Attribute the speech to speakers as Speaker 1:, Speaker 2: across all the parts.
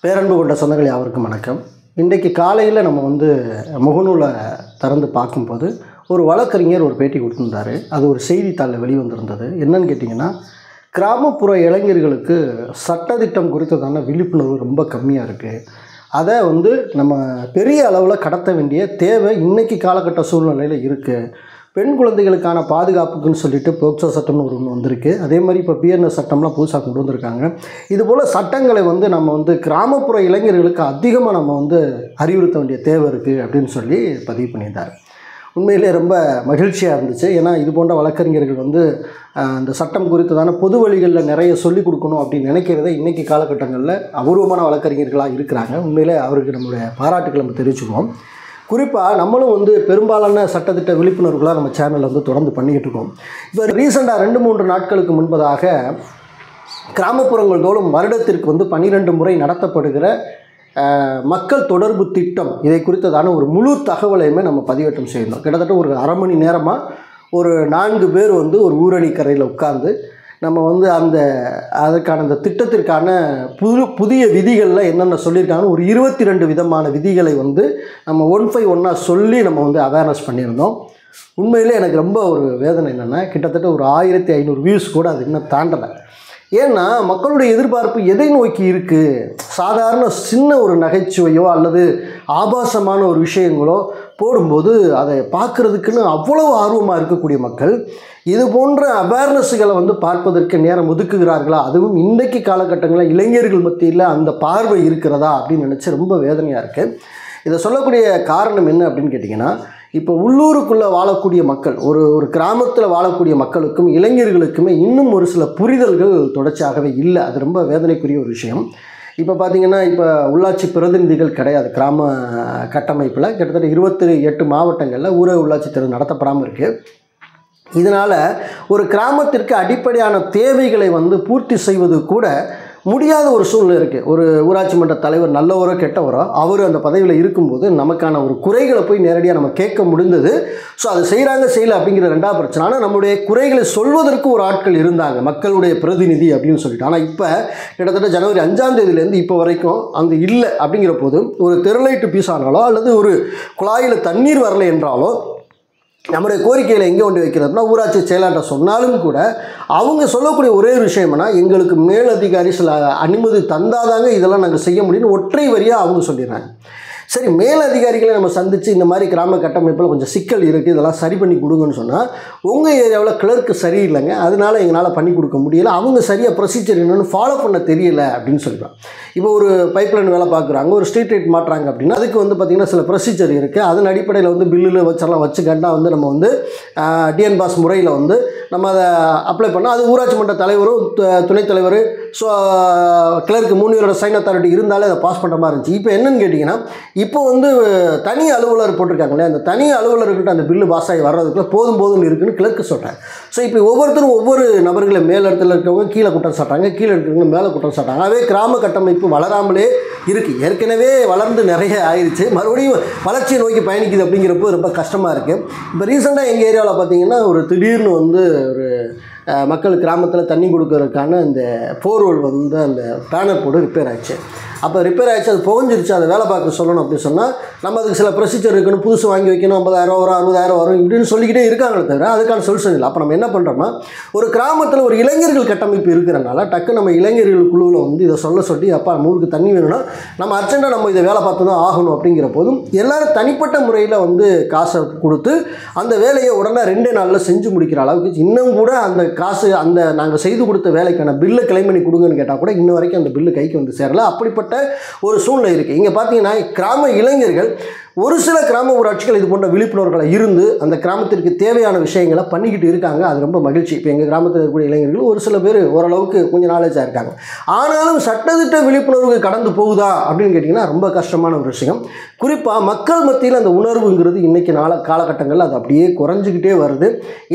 Speaker 1: பேரன்பு கொண்ட சொந்தங்கள் யாவருக்கும் வணக்கம். இன்றைக்கு காலையில் நம்ம முகநூலை திறந்து பார்க்கும்போது ஒரு வழக்கறிஞர் ஒரு பேட்டி கொடுத்துருந்தாரு. அது ஒரு செய்தித்தாளில் வெளிவந்திருந்தது. என்னன்னு கேட்டிங்கன்னா, கிராமப்புற இளைஞர்களுக்கு சட்டத்திட்டம் குறித்ததான விழிப்புணர்வு ரொம்ப கம்மியாக இருக்குது. அதை நம்ம பெரிய அளவில் கடத்த வேண்டிய தேவை இன்றைக்கி காலகட்ட சூழ்நிலையில் இருக்குது. பெண் குழந்தைகளுக்கான பாதுகாப்புக்குன்னு சொல்லிட்டு போக்சோ சட்டம்னு ஒன்று வந்திருக்கு. அதே மாதிரி இப்போ பிஎன்எஸ் சட்டம்லாம் புதுசாக கொண்டு வந்திருக்காங்க. இதுபோல் சட்டங்களை நம்ம கிராமப்புற இளைஞர்களுக்கு அதிகமாக நம்ம அறிவுறுத்த வேண்டிய தேவை இருக்குது அப்படின்னு சொல்லி பதிவு பண்ணியிருந்தார். உண்மையிலே ரொம்ப மகிழ்ச்சியாக இருந்துச்சு. ஏன்னா இது போன்ற வழக்கறிஞர்கள் இந்த சட்டம் குறித்ததான பொது வழிகளில் நிறைய சொல்லிக் கொடுக்கணும் அப்படின்னு நினைக்கிறத இன்றைக்கி காலகட்டங்களில் அபூர்வமான வழக்கறிஞர்களாக இருக்கிறாங்க. உண்மையிலே அவருக்கு நம்மளுடைய பாராட்டுக்களை நம்ம தெரிவிச்சுக்குவோம். குறிப்பாக நம்மளும் பெரும்பாலான சட்டத்திட்ட விழிப்புணர்வுகளாக நம்ம சேனலில் தொடர்ந்து பண்ணிக்கிட்டு இருக்கோம். இப்போ ரீசெண்டாக 2-3 நாட்களுக்கு முன்பதாக கிராமப்புறங்கள் தோறும் வருடத்திற்கு 12 முறை நடத்தப்படுகிற மக்கள் தொடர்பு திட்டம் இதை குறித்ததான ஒரு முழு தகவலையுமே நம்ம பதிவேற்றம் செய்யணும். கிட்டத்தட்ட ஒரு அரை மணி நேரமாக ஒரு 4 பேர் ஒரு ஊரணி கரையில் உட்கார்ந்து நம்ம அதுக்கான அந்த திட்டத்திற்கான புதிய விதிகளில் என்னென்ன சொல்லியிருக்காங்கன்னு ஒரு 22 விதமான விதிகளை நம்ம 1/1 சொல்லி நம்ம அவேர்னஸ் பண்ணியிருந்தோம். உண்மையிலே எனக்கு ரொம்ப ஒரு வேதனை என்னென்னா, கிட்டத்தட்ட ஒரு 1500 வியூஸ் கூட அது இன்னும் தாண்டலை. ஏன்னா மக்களுடைய எதிர்பார்ப்பு எதை நோக்கி இருக்குது? சாதாரண சின்ன ஒரு நகைச்சுவையோ அல்லது ஆபாசமான ஒரு விஷயங்களோ போடும்போது அதை பார்க்குறதுக்குன்னு அவ்வளவு ஆர்வமாக இருக்கக்கூடிய மக்கள் இது போன்ற அவேர்னஸுகளை பார்ப்பதற்கு நேரம் ஒதுக்குகிறார்களா? அதுவும் இன்றைக்கு காலகட்டங்களில் இளைஞர்கள் மத்தியில் அந்த பார்வை இருக்கிறதா அப்படின்னு நினச்சி ரொம்ப வேதனையாக இருக்குது. இதை சொல்லக்கூடிய காரணம் என்ன அப்படின்னு கேட்டிங்கன்னா, இப்போ உள்ளூருக்குள்ளே வாழக்கூடிய மக்கள், ஒரு கிராமத்தில் வாழக்கூடிய மக்களுக்கும் இளைஞர்களுக்குமே இன்னும் ஒரு சில புரிதல்கள் தொடர்ச்சியாகவே இல்லை. அது ரொம்ப வேதனைக்குரிய ஒரு விஷயம். இப்போ பார்த்திங்கன்னா, இப்போ உள்ளாட்சி பிரதிநிதிகள் கிடையாது. கிராம கட்டமைப்பில் கிட்டத்தட்ட 28 மாவட்டங்களில் ஊரக உள்ளாட்சி தேர்தல் நடத்தப்படாமல் இருக்குது. இதனால் ஒரு கிராமத்திற்கு அடிப்படையான தேவைகளை பூர்த்தி செய்வது கூட முடியாத ஒரு சூழ்நிலை இருக்குது. ஒரு ஊராட்சி மன்ற தலைவர் நல்லவரோ கெட்டவரோ அவர் அந்த பதவியில் இருக்கும்போது நமக்கான ஒரு குறைகளை போய் நேரடியாக நம்ம கேட்க முடிந்தது. ஸோ அது செய்யலை அப்படிங்கிற 2வது பிரச்சனை. ஆனால் நம்முடைய குறைகளை சொல்வதற்கு ஒரு ஆட்கள் இருந்தாங்க, மக்களுடைய பிரதிநிதி அப்படின்னு சொல்லிட்டு. ஆனால் இப்போ கிட்டத்தட்ட ஜனவரி 5ஆம் தேதியிலேருந்து இப்போ வரைக்கும் அந்த இல்லை அப்படிங்கிற போது ஒரு தெருலைட்டு பீஸ் ஆனாலோ அல்லது ஒரு குழாயில் தண்ணீர் வரலை என்றாலோ நம்முடைய கோரிக்கையில் எங்கே கொண்டு வைக்கிறதுனா ஊராட்சி செயலாளர் சொன்னாலும் கூட அவங்க சொல்லக்கூடிய ஒரே விஷயம்னா, எங்களுக்கு மேலதிகாரி சில அனுமதி தந்தாதாங்க இதெல்லாம் நாங்கள் செய்ய முடியும்னு ஒற்றை வரியாக அவங்க சொல்லிடுறாங்க. சரி, மேலதிகாரிகளை நம்ம சந்தித்து இந்த மாதிரி கிராம கட்டமைப்பில் கொஞ்சம் சிக்கல் இருக்குது, இதெல்லாம் சரி பண்ணி கொடுங்கன்னு சொன்னால் உங்கள் ஏரியாவில் கிளர்க்கு சரியில்லைங்க, அதனால் எங்களால் பண்ணி கொடுக்க முடியலை, அவங்க சரியாக ப்ரொசீஜர் என்னென்னு ஃபாலோ பண்ண தெரியலை அப்படின்னு சொல்லிடுறாங்க. இப்போ ஒரு பைப்லைன் வேலை பார்க்குறாங்க, ஒரு ஸ்ட்ரீட் லைட் மாட்டுறாங்க அப்படின்னா அதுக்கு பார்த்திங்கன்னா சில ப்ரொசீஜர் இருக்குது. அதன் அடிப்படையில் பில்லில் வச்சுக்கிட்டால் நம்ம டிஎன் பாஸ் முறையில் நம்ம அதை அப்ளை பண்ணால் அது ஊராட்சி மன்ற தலைவரும் துணைத் தலைவர் கிளர்க்கு 3 பேரோட சைன் அத்தாரிட்டி இருந்தாலே அதை பாஸ் பண்ணுற மாதிரி இருந்துச்சு. இப்போ என்னென்னு கேட்டிங்கன்னா, இப்போ தனி அலுவலர் போட்டிருக்காங்களே, அந்த தனி அலுவலர்கிட்ட அந்த பில்லு பாஸ் ஆகி வர்றதுக்குள்ள போதும்னு இருக்குன்னு கிளர்க்கு சொல்கிறேன். ஸோ இப்போ ஒவ்வொருத்தரும் ஒவ்வொரு நபர்களை மேல் இடத்துல இருக்கிறவங்க கீழே குற்றம் சாட்டாங்க, கீழே இருக்கிறவங்க மேலே குற்றம் சாட்டாங்க. அதே கிராம கட்டமைப்பு வளராமலே இருக்குது. ஏற்கனவே வளர்ந்து நிறைய ஆயிடுச்சு, மறுபடியும் வளர்ச்சியை நோக்கி பயணிக்குது அப்படிங்கிறப்போ ரொம்ப கஷ்டமாக இருக்குது. இப்போ ரீசெண்டாக எங்கள் ஏரியாவில் பார்த்திங்கன்னா ஒரு திடீர்னு ஒரு மக்கள் கிராமத்தில் தண்ணி கொடுக்கறதுக்கான இந்த போர்வெல் அந்த பேனர் போர்டு ரிப்பேர் ஆயிடுச்சு. அப்போ ரிப்பேர் ஆகிடுச்சு, அது புகஞ்சிருச்சு, அதை வேலை பார்க்க சொல்லணும் அப்படின்னு சொன்னால் நம்ம அதுக்கு சில ப்ரொசீஜர் இருக்கணும், புதுசு வாங்கி வைக்கணும், 50,000 வரும் 60,000 வரும் இப்படின்னு சொல்லிக்கிட்டே இருக்காங்களே தவிர அதுக்கான சொல்யூஷன் இல்லை. அப்போ நம்ம என்ன பண்ணுறோம்னா, ஒரு கிராமத்தில் ஒரு இளைஞர்கள் கட்டமைப்பு இருக்கிறனால டக்கு நம்ம இளைஞர்கள் குழுவில் இதை சொல்லி அப்பா நம்ம ஊருக்கு தண்ணி வேணும்னா நம்ம அர்ஜென்ட்டாக நம்ம இதை வேலை பார்த்து தான் ஆகணும் அப்படிங்கிற போதும் எல்லோரும் தனிப்பட்ட முறையில் காசை கொடுத்து அந்த வேலையை உடனே 2 நாளில் செஞ்சு முடிக்கிற அளவுக்கு இன்னும் கூட அந்த காசு நாங்கள் செய்து கொடுத்த வேலைக்கான பில்லை கிளைம் பண்ணி கொடுங்கன்னு கேட்டால் கூட இன்ன வரைக்கும் அந்த பில்லு கைக்கு சேரலை. அப்படிப்பட்ட ஒரு சூழ்நிலை இருக்குது. இங்கே பார்த்தீங்கன்னா கிராம இளைஞர்கள் ஒரு சில கிராம ஊராட்சிகள் இது போன்ற விழிப்புணர்வுகளை இருந்து அந்த கிராமத்திற்கு தேவையான விஷயங்களை பண்ணிக்கிட்டு இருக்காங்க. அது ரொம்ப மகிழ்ச்சி. இப்போ எங்கள் கிராமத்தில் இருக்கக்கூடிய இளைஞர்கள் ஒரு சில பேர் ஓரளவுக்கு கொஞ்சம் நாலேஜாக இருக்காங்க. ஆனாலும் சட்டத்திட்ட விழிப்புணர்வு கடந்து போகுதா அப்படின்னு கேட்டிங்கன்னா ரொம்ப கஷ்டமான ஒரு விஷயம். குறிப்பாக மக்கள் மத்தியில் அந்த உணர்வுங்கிறது இன்றைக்கி காலகட்டங்களில் அது அப்படியே குறைஞ்சிக்கிட்டே வருது.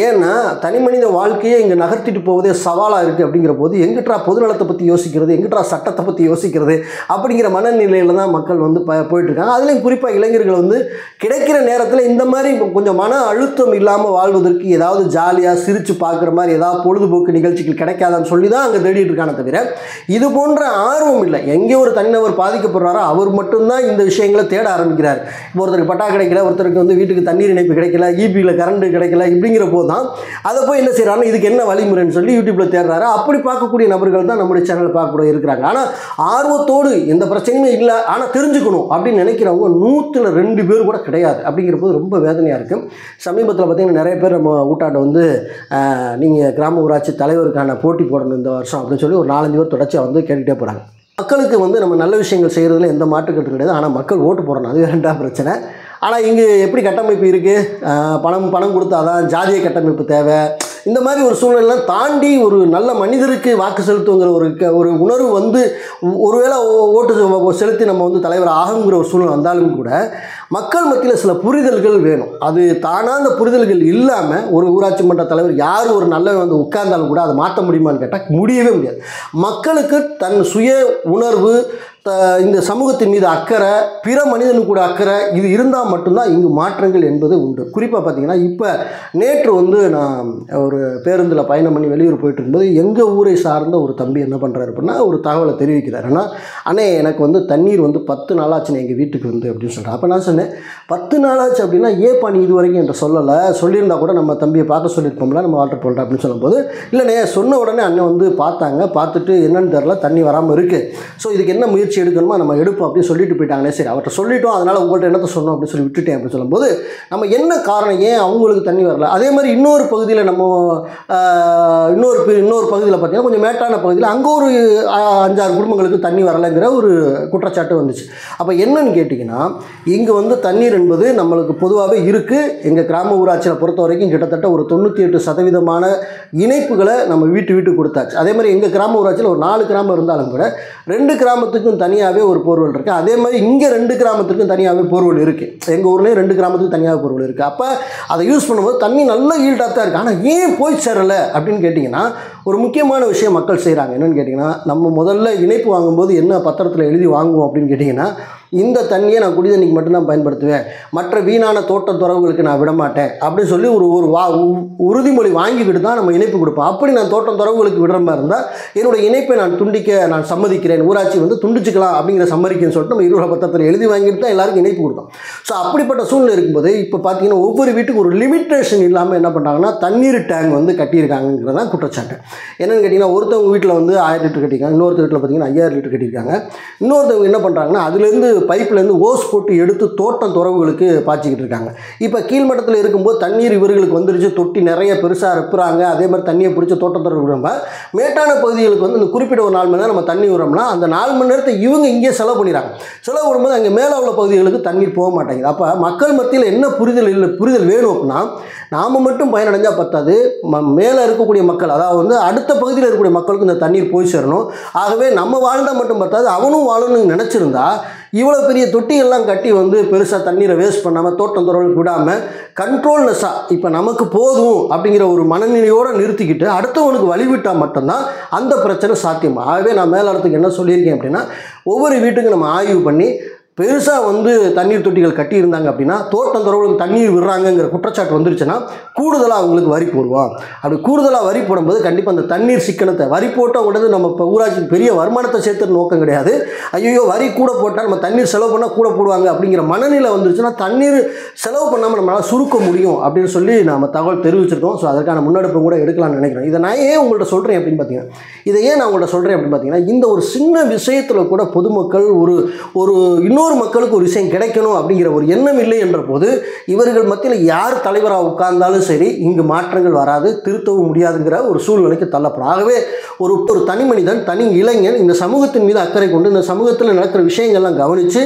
Speaker 1: ஏன்னா தனி மனித வாழ்க்கையை இங்கே நகர்த்திட்டு போவதே சவாலாக இருக்குது. அப்படிங்கிற போது எங்கிட்டா பொதுநலத்தை பற்றி யோசிக்கிறது, எங்கிட்டா சட்டத்தை பற்றி யோசிக்கிறது அப்படிங்கிற மனநிலையில் தான் மக்கள் போயிட்டுருக்காங்க. அதுலேயும் குறிப்பாக இளைஞர்கள் நபர்கள் வந்து கிடைக்கிற நேரத்தில் இந்த மாதிரி கொஞ்சம் மன அழுத்தம் இல்லாமல் வாழ்வதற்கு ஏதாவது ஜாலியாக சிரித்து பார்க்குற மாதிரி ஏதாவது பொழுதுபோக்கு நிகழ்ச்சிகள் கிடைக்காதான்னு சொல்லி தான் அங்கே தேடிட்டு இருக்கானே தவிர இது போன்ற ஆர்வம் இல்லை. எங்கே ஒரு தனிநபர் பாதிக்கப்படுறாரோ அவர் மட்டும்தான் இந்த விஷயங்களை தேட ஆரம்பிக்கிறார். இப்போ ஒருத்தருக்கு பட்டா கிடைக்கல, ஒருத்தருக்கு வந்து வீட்டுக்கு தண்ணீர் இணைப்பு கிடைக்கல, ஈபியில் கரண்ட் கிடைக்கல, இப்படிங்கிற போது தான் அதை போய் என்ன செய்கிறாருன்னா இதுக்கு என்ன வழிமுறைன்னு சொல்லி யூடியூப்பில் தேடுறாரு. அப்படி பார்க்கக்கூடிய நபர்கள் தான் நம்முடைய சேனலில் பார்க்கக்கூடிய இருக்கிறாங்க. ஆனால் ஆர்வத்தோடு எந்த பிரச்சனையுமே இல்லை, ஆனால் தெரிஞ்சுக்கணும் அப்படின்னு நினைக்கிறவங்க 100ல் 2 பேர் கூட கிடையாது. அப்படிங்கிற போது ரொம்ப வேதனையாக இருக்குது. சமீபத்தில் பார்த்திங்கன்னா நிறைய பேர் நம்ம ஊட்டாட்ட வந்து நீங்கள் கிராம ஊராட்சி தலைவருக்கான போட்டி போடணும் இந்த வருஷம் அப்படின்னு சொல்லி ஒரு 4-5 பேர் தொடர்ச்சியாக வந்து கேட்டுகிட்டே போகிறாங்க. மக்களுக்கு வந்து நம்ம நல்ல விஷயங்கள் செய்கிறதுல எந்த மாற்றுக்கட்டு கிடையாது. ஆனால் மக்கள் ஓட்டு போடணும், அது வேண்டாம் பிரச்சனை. ஆனால் இங்கே எப்படி கட்டமைப்பு இருக்குது, பணம் கொடுத்தாதான் ஜாதிய கட்டமைப்பு தேவை, இந்த மாதிரி ஒரு சூழ்நிலைலாம் தாண்டி ஒரு நல்ல மனிதருக்கு வாக்கு செலுத்துங்கிற ஒரு உணர்வு வந்து ஒருவேளை ஓட்டு செலுத்தி நம்ம வந்து தலைவர் ஆகுங்கிற ஒரு சூழ்நிலை வந்தாலும் கூட மக்கள் மத்தியில் சில புரிதல்கள் வேணும். அது தானாக அந்த புரிதல்கள் இல்லாமல் ஒரு ஊராட்சி மன்ற தலைவர் யார் ஒரு நல்ல வந்து உட்கார்ந்தாலும் கூட அதை மாற்ற முடியுமான்னு கேட்டால் முடியவே முடியாது. மக்களுக்கு தன் சுய உணர்வு, இந்த சமூகத்தின் மீது அக்கறை, பிற மனிதனுக்கு கூட அக்கறை, இது இருந்தால் மட்டும்தான் இங்கு மாற்றங்கள் என்பது உண்டு. குறிப்பாக பார்த்தீங்கன்னா இப்போ நேற்று வந்து நான் ஒரு பேருந்தில் பயணம் பண்ணி வெளியூர் போயிட்டு இருக்கும்போது எங்கள் ஊரை சார்ந்த ஒரு தம்பி என்ன பண்ணுறாரு அப்படின்னா ஒரு தகவலை தெரிவிக்கிறார். ஆனால் அண்ணே எனக்கு வந்து தண்ணீர் வந்து 10 நாளாச்சுன்னு எங்கள் வீட்டுக்கு வந்து அப்படின்னு சொல்கிறேன். அப்போ நான் சொன்னேன் 10 நாளாச்சு அப்படின்னா ஏப்பா நீ இது வரைக்கும் என்கிட்ட சொல்லலை, சொல்லியிருந்தா கூட நம்ம தம்பியை பார்க்க சொல்லியிருப்போம்ல, நம்ம வாட்டர் போல்ட்டா அப்படின்னு சொல்லும்போது இல்லைண்ணே சொன்ன உடனே அண்ணன் வந்து பார்த்தாங்க, பார்த்துட்டு என்னன்னு தெரில தண்ணி வராமல் இருக்குது, ஸோ இதுக்கு என்ன முயற்சி எடுக்கணுமா நம்ம எடுப்போம் அப்படின்னு சொல்லிட்டு போயிட்டாங்களே. சரி அவர்கிட்ட சொல்லிட்டோம், அதனால் உங்கள்கிட்ட என்னத்தை சொன்னோம் அப்படின்னு சொல்லி விட்டுட்டேன் அப்படின்னு சொல்லும்போது நம்ம என்ன காரணம் ஏன் அவங்களுக்கு தண்ணி வரல. அதே மாதிரி இன்னொரு பகுதியில் நம்ம இன்னொரு பகுதியில் பார்த்தீங்கன்னா கொஞ்சம் மேட்டான பகுதியில் அங்கே ஒரு 5-6 குடும்பங்களுக்கு தண்ணி வரலைங்கிற ஒரு குற்றச்சாட்டு வந்துச்சு. அப்போ என்னன்னு கேட்டிங்கன்னா இங்கே வந்து தண்ணீர் என்பது நம்மளுக்கு பொதுவாகவே இருக்குது. எங்கள் கிராம ஊராட்சியில் பொறுத்த வரைக்கும் கிட்டத்தட்ட ஒரு 98% இணைப்புகளை நம்ம வீட்டுக்கு கொடுத்தாச்சு. அதே மாதிரி எங்கள் கிராம ஊராட்சியில் ஒரு 4 கிராமம் இருந்தாலும் கூட 2 கிராமத்துக்கும் தனியாகவே ஒரு போர்வெல் இருக்குது. அதே மாதிரி இங்கே 2 கிராமத்துக்கும் தனியாகவே போர்வெல் இருக்குது. எங்கள் ஊர்லேயும் 2 கிராமத்துக்கும் தனியாக போர்வெல் இருக்குது. அப்போ அதை யூஸ் பண்ணும்போது தண்ணி நல்ல ஈல்டாக தான் இருக்குது. ஆனால் ஏன் போய் சேரலை அப்படின்னு கேட்டிங்கன்னா ஒரு முக்கியமான விஷயம் மக்கள் செய்கிறாங்க. என்னென்னு கேட்டிங்கன்னா நம்ம முதல்ல இணைப்பு வாங்கும்போது என்ன பத்திரத்தில் எழுதி வாங்குவோம் அப்படின்னு கேட்டிங்கன்னா இந்த தண்ணியை நான் குடி தண்ணிக்கு மட்டும்தான் பயன்படுத்துவேன், மற்ற வீணான தோட்டத்துறவுகளுக்கு நான் விடமாட்டேன் அப்படின்னு சொல்லி ஒரு உறுதிமொழி வாங்கிக்கிட்டு தான் நம்ம இணைப்பு கொடுப்போம். அப்படி நான் தோட்டத்துறவுகளுக்கு விடுற மாதிரி இருந்தால் என்னோட இணைப்பை நான் துண்டிக்க நான் சம்மதிக்கிறேன், ஊராட்சி வந்து துண்டிச்சுக்கலாம் அப்படிங்கிற சம்மதிக்குன்னு சொல்லிட்டு நம்ம 20 பத்திரத்தில் எழுதி வாங்கிட்டு தான் எல்லாருக்கும் இணைப்பு கொடுத்தோம். ஸோ அப்படிப்பட்ட சூழ்நிலை இருக்கும்போது இப்போ பார்த்தீங்கன்னா ஒவ்வொரு வீட்டுக்கு ஒரு லிமிட்டேஷன் இல்லாமல் என்ன பண்ணுறாங்கன்னா தண்ணீர் டேங்க் வந்து கட்டியிருக்காங்கிறது தான் குற்றச்சாட்டு. என்னென்னு கேட்டிங்கன்னா ஒருத்தவங்க வீட்டில் வந்து 1000 லிட்டர் கட்டியிருக்காங்க, இன்னொருத்த வீட்டில் பார்த்தீங்கன்னா 5000 லிட்டர் கட்டியிருக்காங்க. இன்னொருத்தவங்க என்ன பண்ணுறாங்கன்னா அதுலேருந்து பைப்லேருந்து ஓஸ் போட்டு எடுத்து தோட்டம் துறவுகளுக்கு பாய்ச்சிக்கிட்டு இருக்காங்க. இப்போ கீழ்மட்டத்தில் இருக்கும்போது தண்ணீர் இவர்களுக்கு வந்துருச்சு, தொட்டி நிறைய பெருசாக ரெப்புறாங்க, அதே மாதிரி தண்ணியை பிடிச்சி தோட்டம் துறவு விடுறோம். மேட்டான பகுதிகளுக்கு வந்து இந்த குறிப்பிட்ட ஒரு 4 மணி நேரம் நம்ம தண்ணி விடுறோம்னா அந்த 4 மணி நேரத்தை இவங்க இங்கே செலவு பண்ணிடுறாங்க. செலவு விடும்போது அங்கே மேலே உள்ள பகுதிகளுக்கு தண்ணீர் போக மாட்டேங்குது. அப்போ மக்கள் மத்தியில் என்ன புரிதல் வேணும் அப்படின்னா நாம் மட்டும் பயனடைஞ்சால் பத்தாது, மேலே இருக்கக்கூடிய மக்கள் அதாவது வந்து அடுத்த பகுதியில் இருக்கக்கூடிய மக்களுக்கு இந்த தண்ணீர் போய் சேரணும். ஆகவே நம்ம வாழ்ந்தால் மட்டும் பத்தாது, அவனும் வாழணும்னு நினச்சிருந்தா இவ்வளோ பெரிய தொட்டியெல்லாம் கட்டி வந்து பெருசாக தண்ணீரை வேஸ்ட் பண்ணாமல் தோட்டம் துறவுக்கு விடாமல் கண்ட்ரோல்னஸாக இப்போ நமக்கு போதும் அப்படிங்கிற ஒரு மனநிலையோடு நிறுத்திக்கிட்டு அடுத்தவனுக்கு வழிவிட்டால் மட்டும்தான் அந்த பிரச்சனை சாத்தியம். ஆகவே நான் மேலாளத்துக்கு என்ன சொல்லியிருக்கேன் அப்படின்னா ஒவ்வொரு வீட்டுக்கும் நம்ம ஆய்வு பண்ணி பெருசாக வந்து தண்ணீர் தொட்டிகள் கட்டியிருந்தாங்க அப்படின்னா தோட்டம் துறவுகளுக்கு தண்ணீர் விடுறாங்கங்கிற குற்றச்சாட்டு வந்துருச்சுன்னா கூடுதலாக அவங்களுக்கு வரி போடுவோம். அப்படி கூடுதலாக வரி போடும்போது கண்டிப்பாக அந்த தண்ணீர் சிக்கனத்தை வரி போட்டால் உடனே நம்ம இப்போ ஊராட்சிக்கு பெரிய வருமானத்தை சேர்த்துற நோக்கம் கிடையாது. ஐயோ வரி கூட போட்டால் நம்ம தண்ணீர் செலவு பண்ணால் கூட போடுவாங்க அப்படிங்கிற மனநிலை வந்துருச்சுன்னா தண்ணீர் செலவு பண்ணாமல் நம்மளால் சுருக்க முடியும் அப்படின்னு சொல்லி நம்ம தகவல் தெரிவிச்சிருக்கோம். ஸோ அதற்கான முன்னெடுப்பு கூட எடுக்கலாம்னு நினைக்கிறேன். இதை நான் ஏன் உங்கள்கிட்ட சொல்கிறேன் அப்படின்னு பார்த்தீங்கன்னா இதை ஏன் நான் உங்கள்கிட்ட சொல்கிறேன் அப்படின்னு பார்த்தீங்கன்னா இந்த ஒரு சின்ன விஷயத்தில் கூட பொதுமக்கள் ஒரு இன்னொரு மக்களுக்கு ஒரு விஷயம் கிடைக்கணும் அப்படிங்கிற ஒரு எண்ணம் இல்லை என்ற போது இவர்கள் மத்தியில் யார் தலைவராக உட்கார்ந்தாலும் சரி இங்கு மாற்றங்கள் வராது, திருத்தவும் முடியாதுங்கிற ஒரு சூழ்நிலைக்கு தள்ளப்படும். ஆகவே ஒரு தனி மனிதன், தனி இளைஞன் இந்த சமூகத்தின் மீது அக்கறை கொண்டு இந்த சமூகத்தில் நடக்கிற விஷயங்கள்லாம் கவனித்து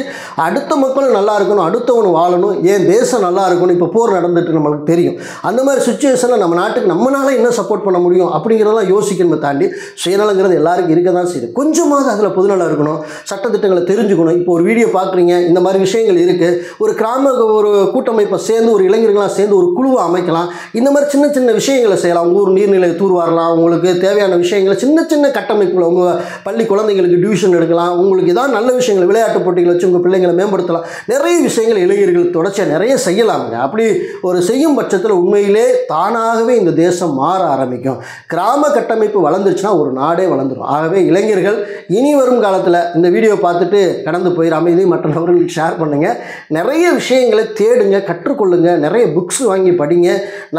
Speaker 1: அடுத்த மக்களும் நல்லா இருக்கணும், அடுத்தவனு வாழணும், ஏன் தேசம் நல்லா இருக்கணும். இப்போ போர் நடந்துட்டு நம்மளுக்கு தெரியும். அந்த மாதிரி சுச்சுவேஷனில் நம்ம நாட்டுக்கு நம்மளால என்ன சப்போர்ட் பண்ண முடியும் அப்படிங்கிறதெல்லாம் யோசிக்கணுமே தாண்டி சுயநலங்கிறது எல்லாருக்கும் இருக்க தான் செய்யுது. கொஞ்சமாவது அதில் பொதுநலம் இருக்கணும், சட்டத்திட்டங்களை தெரிஞ்சுக்கணும். இப்போ ஒரு வீடியோ பார்க்க பார்க்குறீங்க, இந்த மாதிரி விஷயங்கள் இருக்குது. ஒரு கிராம ஒரு கூட்டமைப்பை சேர்ந்து ஒரு இளைஞர்களாக சேர்ந்து ஒரு குழுவை அமைக்கலாம். இந்த மாதிரி சின்ன சின்ன விஷயங்களை செய்யலாம். ஊர் நீர்நிலை தூர்வாரலாம். உங்களுக்கு தேவையான விஷயங்களை சின்ன சின்ன கட்டமைப்புகளை உங்கள் பள்ளி குழந்தைங்களுக்கு டியூஷன் எடுக்கலாம். உங்களுக்கு ஏதாவது நல்ல விஷயங்கள் விளையாட்டு போட்டிகள் வச்சு உங்கள் பிள்ளைங்களை மேம்படுத்தலாம். நிறைய விஷயங்கள் இளைஞர்கள் தொடர்ச்சியாக நிறைய செய்யலாமுங்க. அப்படி ஒரு செய்யும் பட்சத்தில் உண்மையிலே தானாகவே இந்த தேசம் மாற ஆரம்பிக்கும். கிராம கட்டமைப்பு வளர்ந்துருச்சுன்னா ஒரு நாடே வளர்ந்துடும். ஆகவே இளைஞர்கள் இனி வரும் காலத்தில் இந்த வீடியோ பார்த்துட்டு கடந்து போயிடாமல் இதை மற்ற நபர்களுக்கு ஷேர் பண்ணுங்கள். நிறைய விஷயங்களை தேடுங்க, கற்றுக்கொள்ளுங்க, நிறைய புக்ஸ் வாங்கி படிங்க,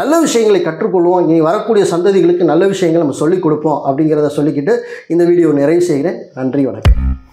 Speaker 1: நல்ல விஷயங்களை கற்றுக்கொள்வோம். இனி வரக்கூடிய சந்ததிகளுக்கு நல்ல விஷயங்களை நம்ம சொல்லிக் கொடுப்போம் அப்படிங்கிறத சொல்லிக்கிட்டு இந்த வீடியோ நிறைவு செய்கிறேன். நன்றி, வணக்கம்.